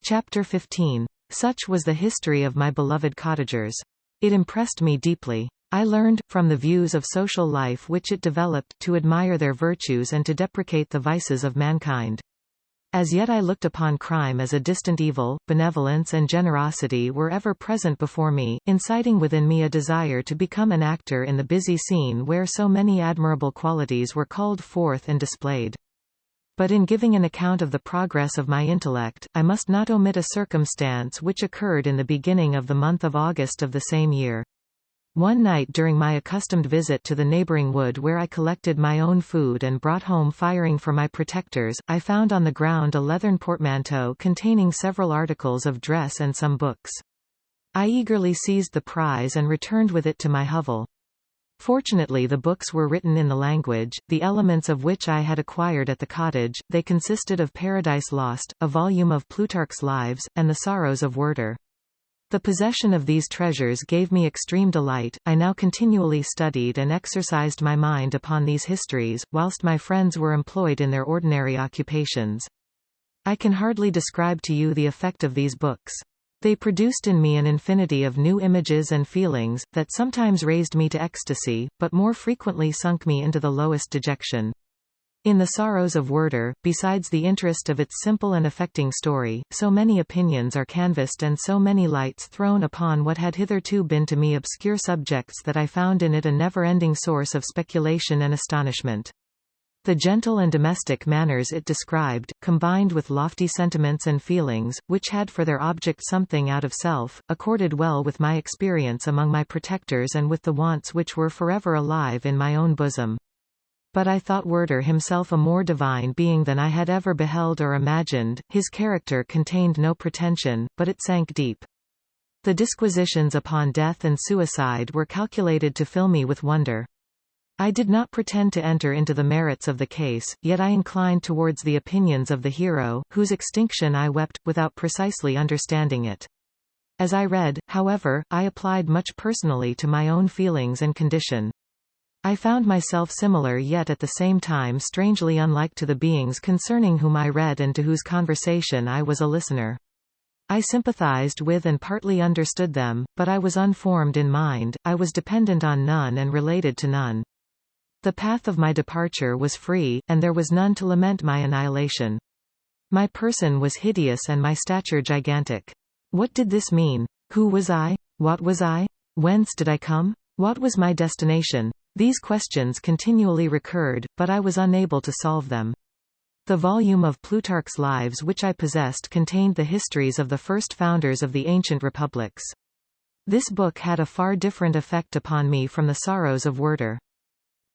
Chapter 15. Such was the history of my beloved cottagers. It impressed me deeply. I learned, from the views of social life which it developed, to admire their virtues and to deprecate the vices of mankind. As yet I looked upon crime as a distant evil. Benevolence and generosity were ever present before me, inciting within me a desire to become an actor in the busy scene where so many admirable qualities were called forth and displayed. But in giving an account of the progress of my intellect, I must not omit a circumstance which occurred in the beginning of the month of August of the same year. One night during my accustomed visit to the neighboring wood where I collected my own food and brought home firing for my protectors, I found on the ground a leathern portmanteau containing several articles of dress and some books. I eagerly seized the prize and returned with it to my hovel. Fortunately the books were written in the language, the elements of which I had acquired at the cottage. They consisted of Paradise Lost, a volume of Plutarch's Lives, and the Sorrows of Werther. The possession of these treasures gave me extreme delight. I now continually studied and exercised my mind upon these histories, whilst my friends were employed in their ordinary occupations. I can hardly describe to you the effect of these books. They produced in me an infinity of new images and feelings, that sometimes raised me to ecstasy, but more frequently sunk me into the lowest dejection. In the Sorrows of Werther, besides the interest of its simple and affecting story, so many opinions are canvassed and so many lights thrown upon what had hitherto been to me obscure subjects that I found in it a never-ending source of speculation and astonishment. The gentle and domestic manners it described, combined with lofty sentiments and feelings, which had for their object something out of self, accorded well with my experience among my protectors and with the wants which were forever alive in my own bosom. But I thought Werther himself a more divine being than I had ever beheld or imagined. His character contained no pretension, but it sank deep. The disquisitions upon death and suicide were calculated to fill me with wonder. I did not pretend to enter into the merits of the case, yet I inclined towards the opinions of the hero, whose extinction I wept, without precisely understanding it. As I read, however, I applied much personally to my own feelings and condition. I found myself similar yet at the same time strangely unlike to the beings concerning whom I read and to whose conversation I was a listener. I sympathized with and partly understood them, but I was unformed in mind, I was dependent on none and related to none. The path of my departure was free, and there was none to lament my annihilation. My person was hideous and my stature gigantic. What did this mean? Who was I? What was I? Whence did I come? What was my destination? These questions continually recurred, but I was unable to solve them. The volume of Plutarch's Lives which I possessed contained the histories of the first founders of the ancient republics. This book had a far different effect upon me from the Sorrows of Werther.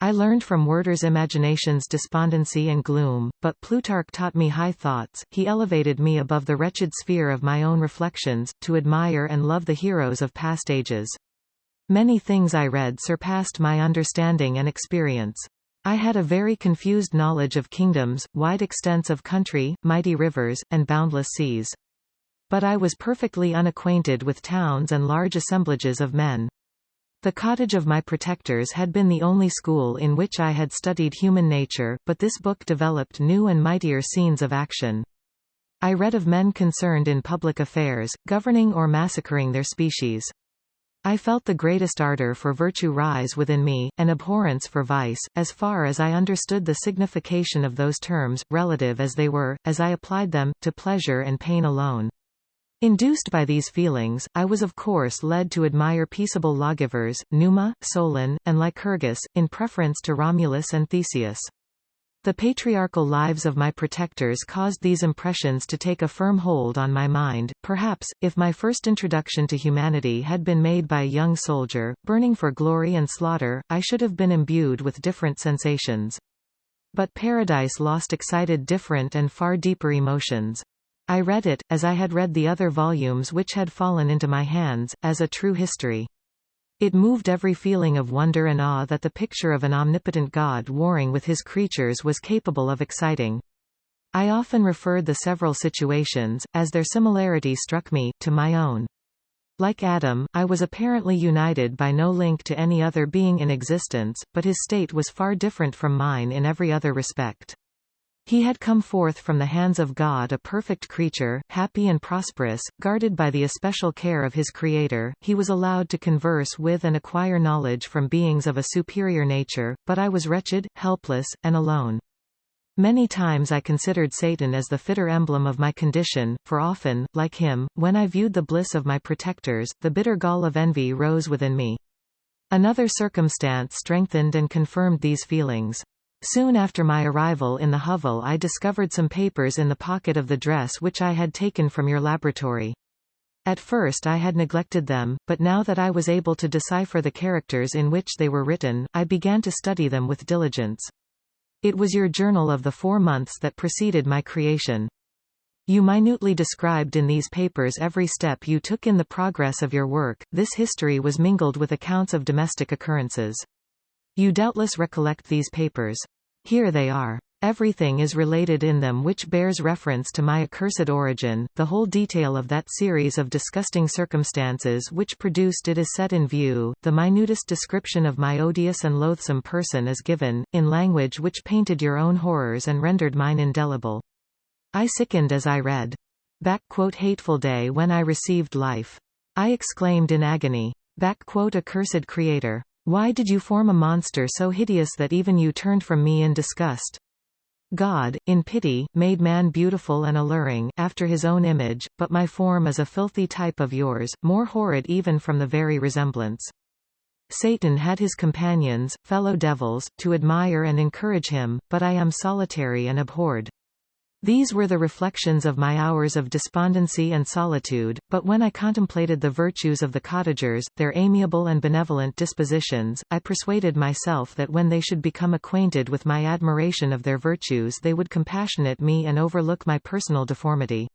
I learned from Werther's imaginations despondency and gloom, but Plutarch taught me high thoughts. He elevated me above the wretched sphere of my own reflections, to admire and love the heroes of past ages. Many things I read surpassed my understanding and experience. I had a very confused knowledge of kingdoms, wide extents of country, mighty rivers, and boundless seas. But I was perfectly unacquainted with towns and large assemblages of men. The cottage of my protectors had been the only school in which I had studied human nature, but this book developed new and mightier scenes of action. I read of men concerned in public affairs, governing or massacring their species. I felt the greatest ardor for virtue rise within me, and abhorrence for vice, as far as I understood the signification of those terms, relative as they were, as I applied them, to pleasure and pain alone. Induced by these feelings, I was of course led to admire peaceable lawgivers, Numa, Solon, and Lycurgus, in preference to Romulus and Theseus. The patriarchal lives of my protectors caused these impressions to take a firm hold on my mind. Perhaps, if my first introduction to humanity had been made by a young soldier, burning for glory and slaughter, I should have been imbued with different sensations. But Paradise Lost excited different and far deeper emotions. I read it, as I had read the other volumes which had fallen into my hands, as a true history. It moved every feeling of wonder and awe that the picture of an omnipotent God warring with his creatures was capable of exciting. I often referred the several situations, as their similarity struck me, to my own. Like Adam, I was apparently united by no link to any other being in existence, but his state was far different from mine in every other respect. He had come forth from the hands of God a perfect creature, happy and prosperous, guarded by the especial care of his Creator. He was allowed to converse with and acquire knowledge from beings of a superior nature, but I was wretched, helpless, and alone. Many times I considered Satan as the fitter emblem of my condition, for often, like him, when I viewed the bliss of my protectors, the bitter gall of envy rose within me. Another circumstance strengthened and confirmed these feelings. Soon after my arrival in the hovel I discovered some papers in the pocket of the dress which I had taken from your laboratory. At first I had neglected them, but now that I was able to decipher the characters in which they were written, I began to study them with diligence. It was your journal of the 4 months that preceded my creation. You minutely described in these papers every step you took in the progress of your work. This history was mingled with accounts of domestic occurrences. You doubtless recollect these papers. Here they are. Everything is related in them which bears reference to my accursed origin. The whole detail of that series of disgusting circumstances which produced it is set in view. The minutest description of my odious and loathsome person is given, in language which painted your own horrors and rendered mine indelible. I sickened as I read. Hateful day when I received life. I exclaimed in agony. Accursed Creator. Why did you form a monster so hideous that even you turned from me in disgust? God, in pity, made man beautiful and alluring, after his own image, but my form is a filthy type of yours, more horrid even from the very resemblance. Satan had his companions, fellow devils, to admire and encourage him, but I am solitary and abhorred. These were the reflections of my hours of despondency and solitude, but when I contemplated the virtues of the cottagers, their amiable and benevolent dispositions, I persuaded myself that when they should become acquainted with my admiration of their virtues they would compassionate me and overlook my personal deformity.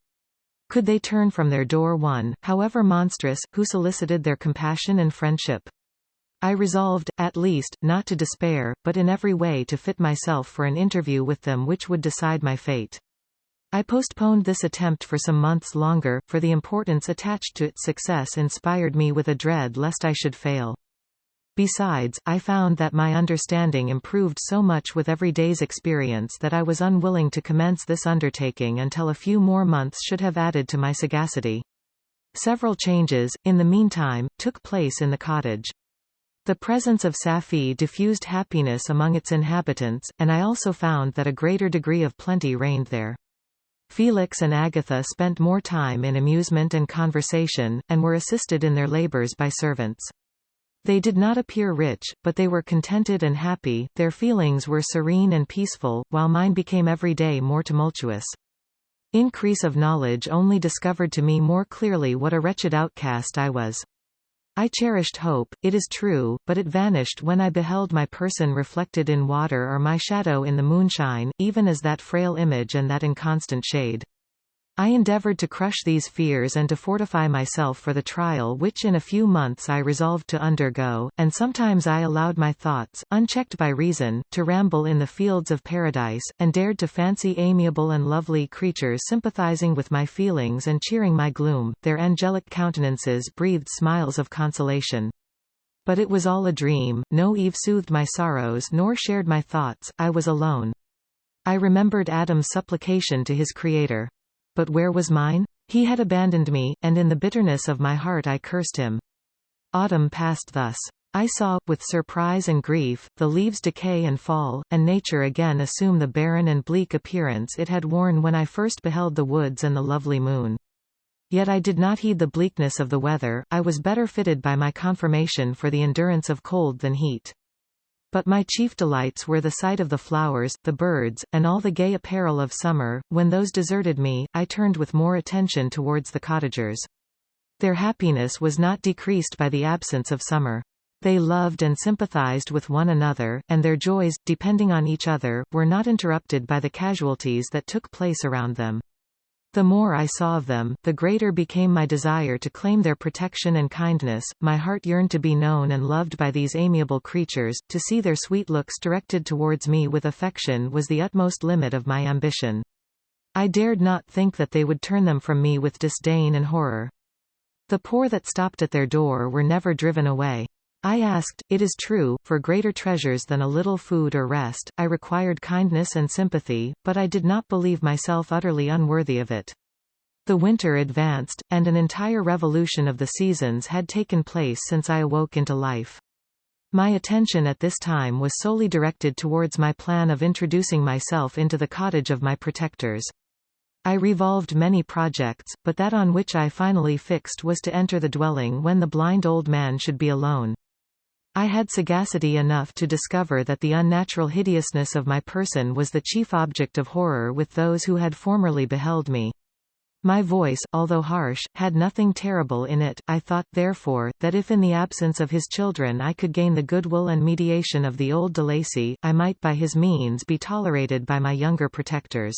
Could they turn from their door one, however monstrous, who solicited their compassion and friendship? I resolved, at least, not to despair, but in every way to fit myself for an interview with them which would decide my fate. I postponed this attempt for some months longer, for the importance attached to its success inspired me with a dread lest I should fail. Besides, I found that my understanding improved so much with every day's experience that I was unwilling to commence this undertaking until a few more months should have added to my sagacity. Several changes, in the meantime, took place in the cottage. The presence of Safie diffused happiness among its inhabitants, and I also found that a greater degree of plenty reigned there. Felix and Agatha spent more time in amusement and conversation, and were assisted in their labors by servants. They did not appear rich, but they were contented and happy, their feelings were serene and peaceful, while mine became every day more tumultuous. Increase of knowledge only discovered to me more clearly what a wretched outcast I was. I cherished hope, it is true, but it vanished when I beheld my person reflected in water or my shadow in the moonshine, even as that frail image and that inconstant shade. I endeavored to crush these fears and to fortify myself for the trial which in a few months I resolved to undergo, and sometimes I allowed my thoughts, unchecked by reason, to ramble in the fields of paradise, and dared to fancy amiable and lovely creatures sympathizing with my feelings and cheering my gloom. Their angelic countenances breathed smiles of consolation. But it was all a dream, no Eve soothed my sorrows nor shared my thoughts, I was alone. I remembered Adam's supplication to his Creator. But where was mine? He had abandoned me, and in the bitterness of my heart I cursed him. Autumn passed thus. I saw, with surprise and grief, the leaves decay and fall, and nature again assume the barren and bleak appearance it had worn when I first beheld the woods and the lovely moon. Yet I did not heed the bleakness of the weather, I was better fitted by my conformation for the endurance of cold than heat. But my chief delights were the sight of the flowers, the birds, and all the gay apparel of summer. When those deserted me, I turned with more attention towards the cottagers. Their happiness was not decreased by the absence of summer. They loved and sympathized with one another, and their joys, depending on each other, were not interrupted by the casualties that took place around them. The more I saw of them, the greater became my desire to claim their protection and kindness. My heart yearned to be known and loved by these amiable creatures, to see their sweet looks directed towards me with affection was the utmost limit of my ambition. I dared not think that they would turn them from me with disdain and horror. The poor that stopped at their door were never driven away. I asked, it is true, for greater treasures than a little food or rest, I required kindness and sympathy, but I did not believe myself utterly unworthy of it. The winter advanced, and an entire revolution of the seasons had taken place since I awoke into life. My attention at this time was solely directed towards my plan of introducing myself into the cottage of my protectors. I revolved many projects, but that on which I finally fixed was to enter the dwelling when the blind old man should be alone. I had sagacity enough to discover that the unnatural hideousness of my person was the chief object of horror with those who had formerly beheld me. My voice, although harsh, had nothing terrible in it. I thought, therefore, that if in the absence of his children I could gain the goodwill and mediation of the old de Lacy, I might by his means be tolerated by my younger protectors.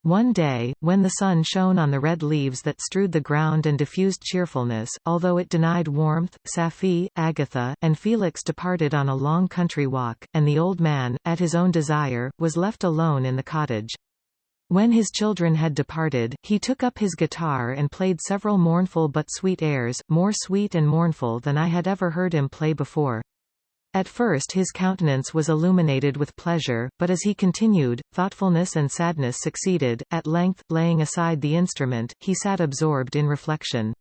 One day, when the sun shone on the red leaves that strewed the ground and diffused cheerfulness, although it denied warmth, Safie, Agatha, and Felix departed on a long country walk, and the old man, at his own desire, was left alone in the cottage. When his children had departed, he took up his guitar and played several mournful but sweet airs, more sweet and mournful than I had ever heard him play before. At first his countenance was illuminated with pleasure, but as he continued, thoughtfulness and sadness succeeded. At length, laying aside the instrument, he sat absorbed in reflection.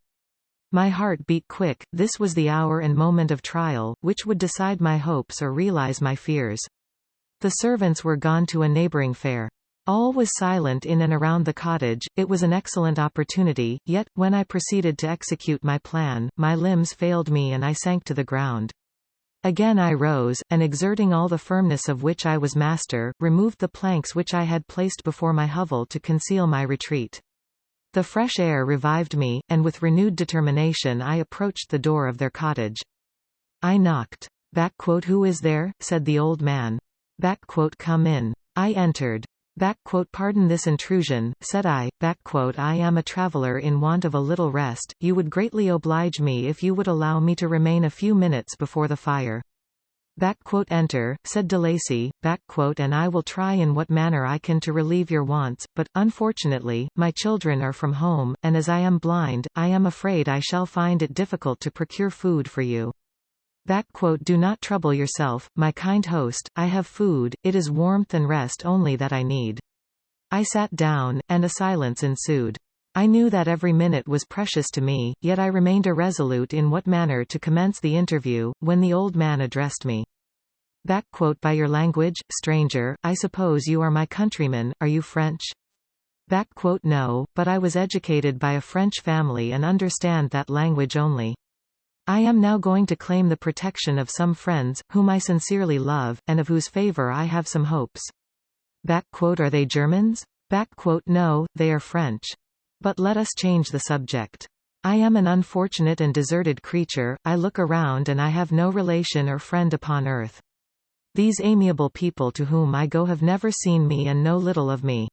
My heart beat quick. This was the hour and moment of trial, which would decide my hopes or realize my fears. The servants were gone to a neighboring fair. All was silent in and around the cottage. It was an excellent opportunity, yet, when I proceeded to execute my plan, my limbs failed me and I sank to the ground. Again I rose, and exerting all the firmness of which I was master, removed the planks which I had placed before my hovel to conceal my retreat. The fresh air revived me, and with renewed determination I approached the door of their cottage. I knocked. "Who is there?" said the old man. "Come in." I entered. "Pardon this intrusion," said I. "I am a traveller in want of a little rest. You would greatly oblige me if you would allow me to remain a few minutes before the fire." "Enter," said de Lacy, "and I will try in what manner I can to relieve your wants, but, unfortunately, my children are from home, and as I am blind, I am afraid I shall find it difficult to procure food for you." "Do not trouble yourself, my kind host, I have food, it is warmth and rest only that I need." I sat down, and a silence ensued. I knew that every minute was precious to me, yet I remained irresolute in what manner to commence the interview, when the old man addressed me. "By your language, stranger, I suppose you are my countrymen. Are you French?" "No, but I was educated by a French family and understand that language only. I am now going to claim the protection of some friends, whom I sincerely love, and of whose favor I have some hopes." "Are they Germans?" "No, they are French. But let us change the subject. I am an unfortunate and deserted creature, I look around and I have no relation or friend upon earth. These amiable people to whom I go have never seen me and know little of me.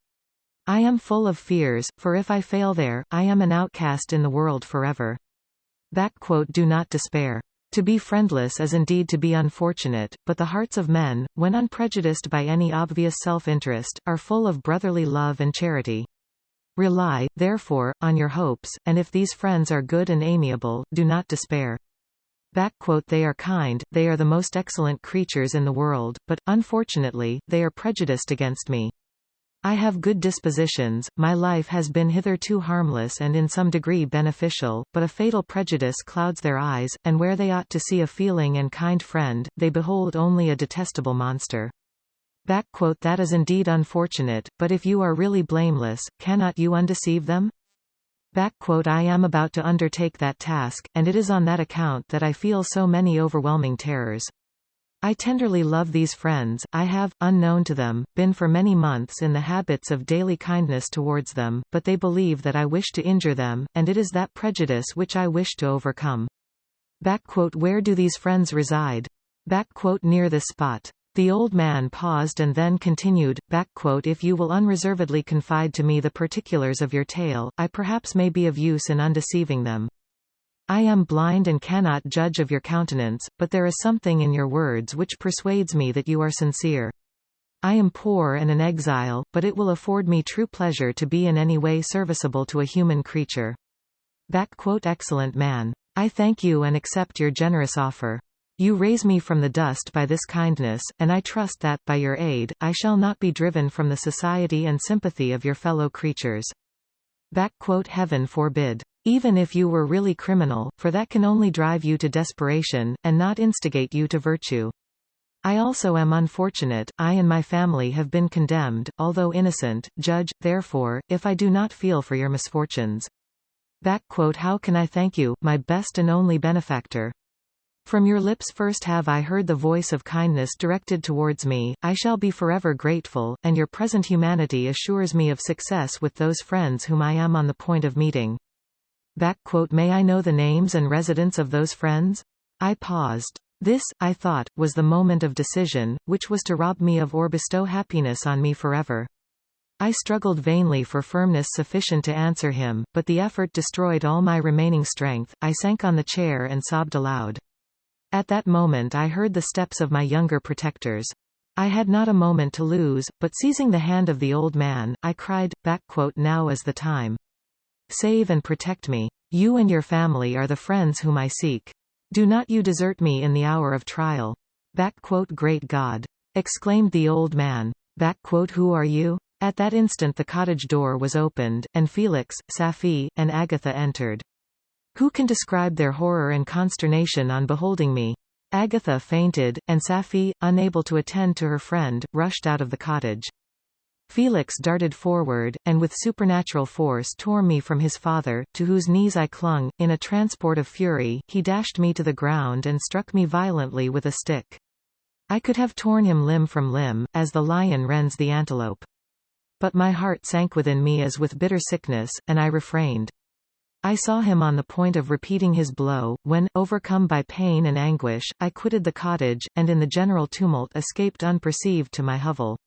I am full of fears, for if I fail there, I am an outcast in the world forever. Do not despair. To be friendless is indeed to be unfortunate, but the hearts of men, when unprejudiced by any obvious self-interest, are full of brotherly love and charity. Rely, therefore, on your hopes, and if these friends are good and amiable, do not despair. They are kind, they are the most excellent creatures in the world, but, unfortunately, they are prejudiced against me. I have good dispositions, my life has been hitherto harmless and in some degree beneficial, but a fatal prejudice clouds their eyes, and where they ought to see a feeling and kind friend, they behold only a detestable monster. That is indeed unfortunate, but if you are really blameless, cannot you undeceive them? I am about to undertake that task, and it is on that account that I feel so many overwhelming terrors. I tenderly love these friends, I have, unknown to them, been for many months in the habits of daily kindness towards them, but they believe that I wish to injure them, and it is that prejudice which I wish to overcome. Where do these friends reside? Near this spot. The old man paused and then continued, If you will unreservedly confide to me the particulars of your tale, I perhaps may be of use in undeceiving them. I am blind and cannot judge of your countenance, but there is something in your words which persuades me that you are sincere. I am poor and an exile, but it will afford me true pleasure to be in any way serviceable to a human creature. Excellent man. I thank you and accept your generous offer. You raise me from the dust by this kindness, and I trust that, by your aid, I shall not be driven from the society and sympathy of your fellow creatures. Heaven forbid. Even if you were really criminal, for that can only drive you to desperation, and not instigate you to virtue. I also am unfortunate, I and my family have been condemned, although innocent. Judge, therefore, if I do not feel for your misfortunes. How can I thank you, my best and only benefactor? From your lips first have I heard the voice of kindness directed towards me, I shall be forever grateful, and your present humanity assures me of success with those friends whom I am on the point of meeting. May I know the names and residence of those friends? I paused. This, I thought, was the moment of decision, which was to rob me of or bestow happiness on me forever. I struggled vainly for firmness sufficient to answer him, but the effort destroyed all my remaining strength. I sank on the chair and sobbed aloud. At that moment I heard the steps of my younger protectors. I had not a moment to lose, but seizing the hand of the old man, I cried, Now is the time. Save and protect me. You and your family are the friends whom I seek. Do not you desert me in the hour of trial. Great God! Exclaimed the old man. Who are you? At that instant the cottage door was opened, and Felix, Safie, and Agatha entered. Who can describe their horror and consternation on beholding me? Agatha fainted, and Safie, unable to attend to her friend, rushed out of the cottage. Felix darted forward, and with supernatural force tore me from his father, to whose knees I clung. In a transport of fury, he dashed me to the ground and struck me violently with a stick. I could have torn him limb from limb, as the lion rends the antelope. But my heart sank within me as with bitter sickness, and I refrained. I saw him on the point of repeating his blow, when, overcome by pain and anguish, I quitted the cottage, and in the general tumult escaped unperceived to my hovel.